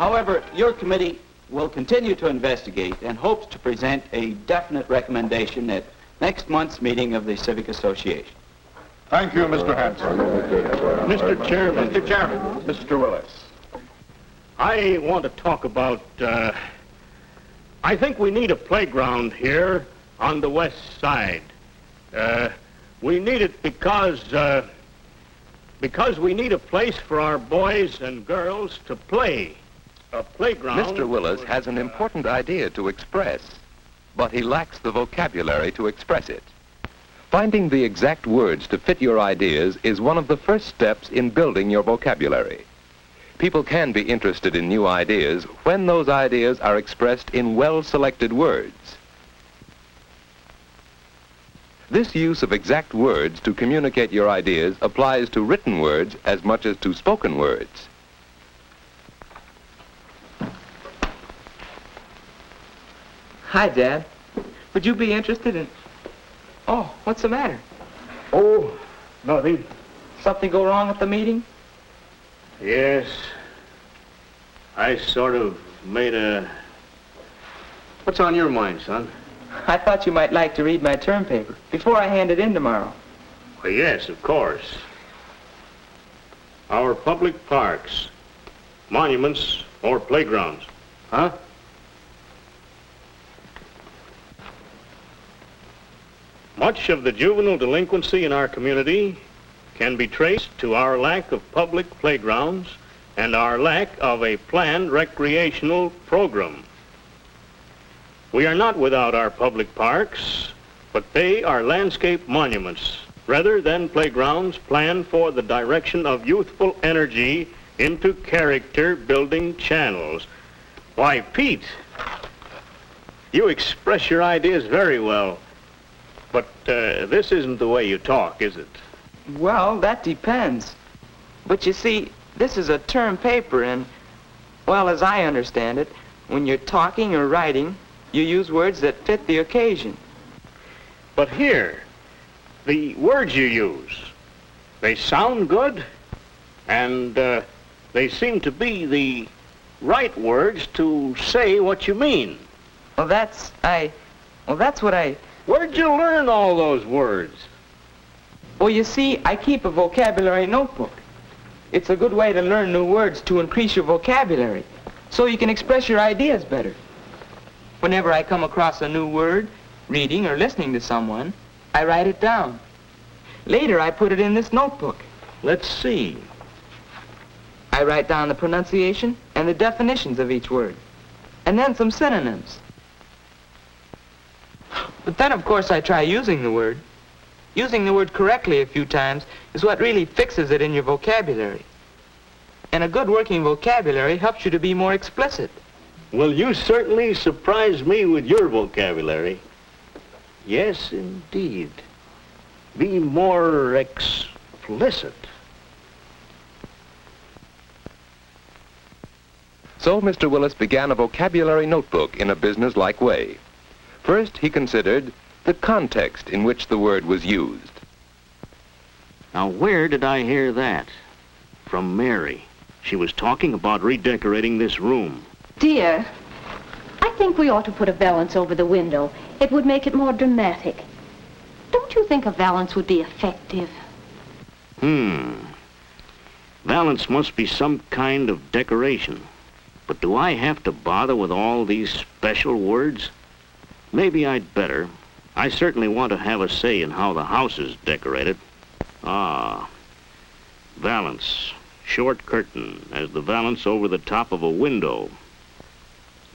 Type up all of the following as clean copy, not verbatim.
However, your committee will continue to investigate and hopes to present a definite recommendation at next month's meeting of the Civic Association. Thank you, Mr. Hanson. Mr. Chairman. Mr. Chairman. Mr. Willis. I want to talk about, I think we need a playground here on the west side. We need it because we need a place for our boys and girls to play. A playground. Mr. Willis has an important idea to express, but he lacks the vocabulary to express it. Finding the exact words to fit your ideas is one of the first steps in building your vocabulary. People can be interested in new ideas when those ideas are expressed in well-selected words. This use of exact words to communicate your ideas applies to written words as much as to spoken words. Hi, Dad. Would you be interested in... Oh, what's the matter? Oh, nothing. Something go wrong at the meeting? Yes. I sort of made a... What's on your mind, son? I thought you might like to read my term paper before I hand it in tomorrow. Well, yes, of course. Our public parks, monuments, or playgrounds. Huh? Much of the juvenile delinquency in our community can be traced to our lack of public playgrounds and our lack of a planned recreational program. We are not without our public parks, but they are landscape monuments rather than playgrounds planned for the direction of youthful energy into character-building channels. Why, Pete, you express your ideas very well. But this isn't the way you talk, is it? Well, that depends. But you see, this is a term paper and, well, as I understand it, when you're talking or writing, you use words that fit the occasion. But here, the words you use, they sound good, and they seem to be the right words to say what you mean. Well, that's what I... Where'd you learn all those words? Well, you see, I keep a vocabulary notebook. It's a good way to learn new words to increase your vocabulary, so you can express your ideas better. Whenever I come across a new word, reading or listening to someone, I write it down. Later, I put it in this notebook. Let's see. I write down the pronunciation and the definitions of each word, and then some synonyms. But then, of course, I try using the word. Using the word correctly a few times is what really fixes it in your vocabulary. And a good working vocabulary helps you to be more explicit. Well, you certainly surprise me with your vocabulary. Yes, indeed. Be more explicit. So Mr. Willis began a vocabulary notebook in a business-like way. First, he considered the context in which the word was used. Now, where did I hear that? From Mary. She was talking about redecorating this room. Dear, I think we ought to put a valance over the window. It would make it more dramatic. Don't you think a valance would be effective? Valance must be some kind of decoration. But do I have to bother with all these special words? Maybe I'd better. I certainly want to have a say in how the house is decorated. Valance. Short curtain as the valance over the top of a window.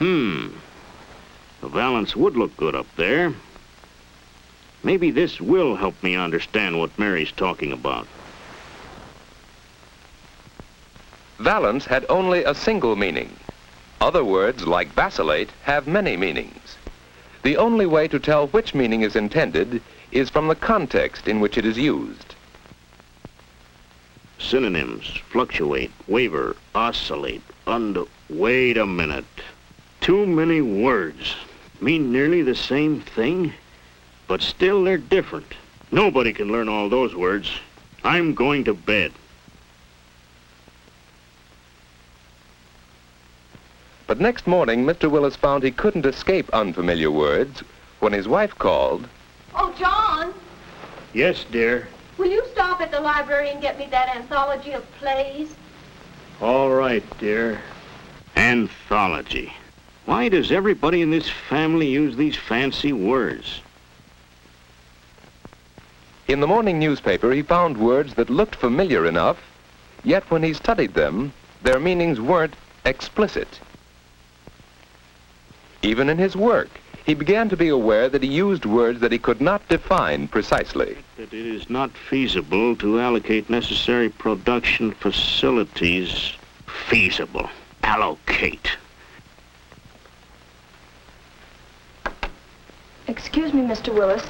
A valance would look good up there. Maybe this will help me understand what Mary's talking about. Valance had only a single meaning. Other words, like vacillate, have many meanings. The only way to tell which meaning is intended is from the context in which it is used. Synonyms: fluctuate, waver, oscillate, Wait a minute. Too many words. Mean nearly the same thing, but still they're different. Nobody can learn all those words. I'm going to bed. But next morning, Mr. Willis found he couldn't escape unfamiliar words when his wife called. Oh, John, Yes, dear. will you stop at the library and get me that anthology of plays? All right, dear. Anthology. Why does everybody in this family use these fancy words? In the morning newspaper, he found words that looked familiar enough, yet when he studied them, their meanings weren't explicit. Even in his work, he began to be aware that he used words that he could not define precisely. That it is not feasible to allocate necessary production facilities. Feasible. Allocate. Excuse me, Mr. Willis.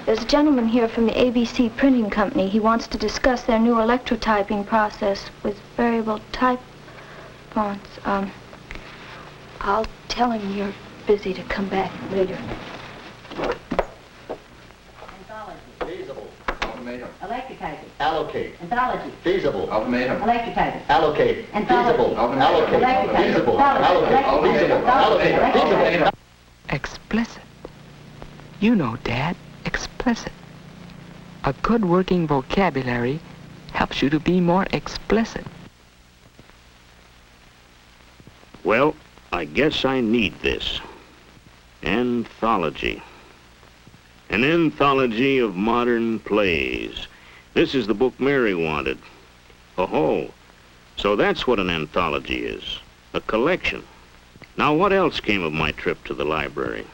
There's a gentleman here from the ABC Printing Company. He wants to discuss their new electrotyping process with variable type fonts. I'll tell him you're busy to come back later. Anthology. Feasible. Ultimatum. Electrotyping. Allocate. Anthology. Feasible. Ultimatum. Electrotyping. Allocate. Anthology. Feasible. Allocate. Electrotyping. Feasible. Anthology. Allocate. Feasible. Allocate. Feasible. Explicit. You know, Dad, explicit. A good working vocabulary helps you to be more explicit. Well, I guess I need this. Anthology. An anthology of modern plays. This is the book Mary wanted. Oh, so that's what an anthology is. A collection. Now, what else came of my trip to the library?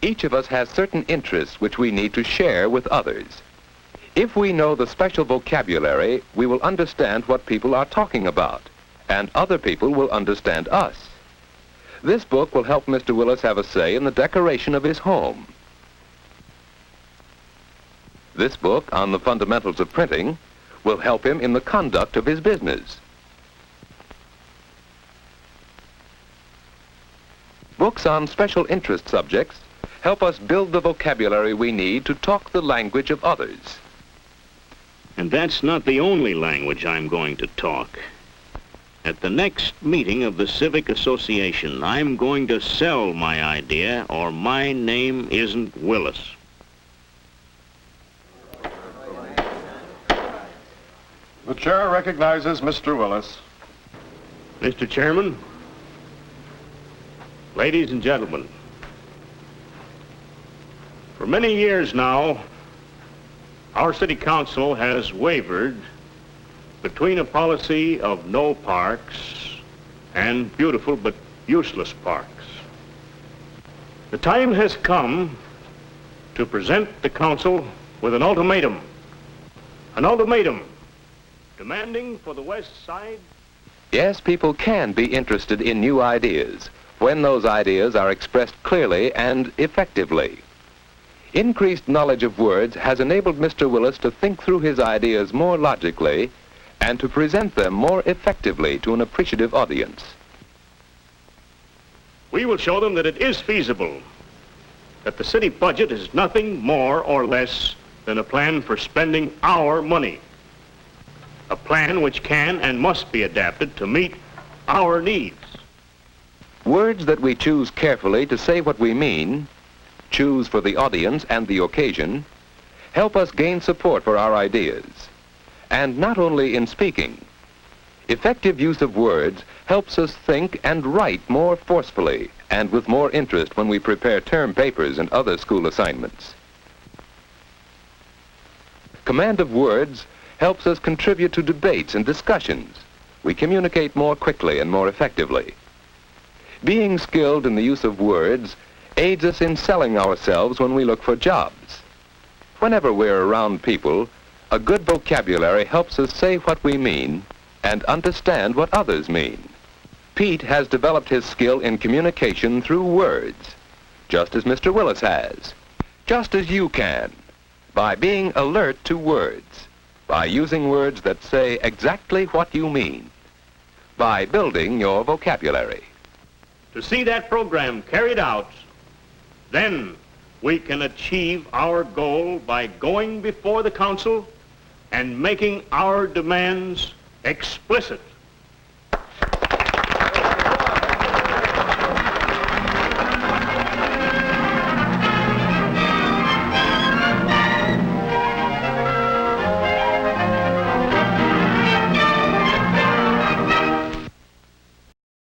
Each of us has certain interests which we need to share with others. If we know the special vocabulary, we will understand what people are talking about, and other people will understand us. This book will help Mr. Willis have a say in the decoration of his home. This book on the fundamentals of printing will help him in the conduct of his business. Books on special interest subjects help us build the vocabulary we need to talk the language of others. And that's not the only language I'm going to talk. At the next meeting of the Civic Association, I'm going to sell my idea, or my name isn't Willis. The chair recognizes Mr. Willis. Mr. Chairman, ladies and gentlemen, for many years now, our city council has wavered between a policy of no parks and beautiful but useless parks. The time has come to present the council with an ultimatum. An ultimatum demanding for the West Side. Yes, people can be interested in new ideas when those ideas are expressed clearly and effectively. Increased knowledge of words has enabled Mr. Willis to think through his ideas more logically and to present them more effectively to an appreciative audience. We will show them that it is feasible, that the city budget is nothing more or less than a plan for spending our money. A plan which can and must be adapted to meet our needs. Words that we choose carefully to say what we mean, choose for the audience and the occasion, help us gain support for our ideas. And not only in speaking. Effective use of words helps us think and write more forcefully and with more interest when we prepare term papers and other school assignments. Command of words helps us contribute to debates and discussions. We communicate more quickly and more effectively. Being skilled in the use of words aids us in selling ourselves when we look for jobs. Whenever we're around people, a good vocabulary helps us say what we mean and understand what others mean. Pete has developed his skill in communication through words, just as Mr. Willis has, just as you can, by being alert to words, by using words that say exactly what you mean, by building your vocabulary. To see that program carried out, then we can achieve our goal by going before the council and making our demands explicit.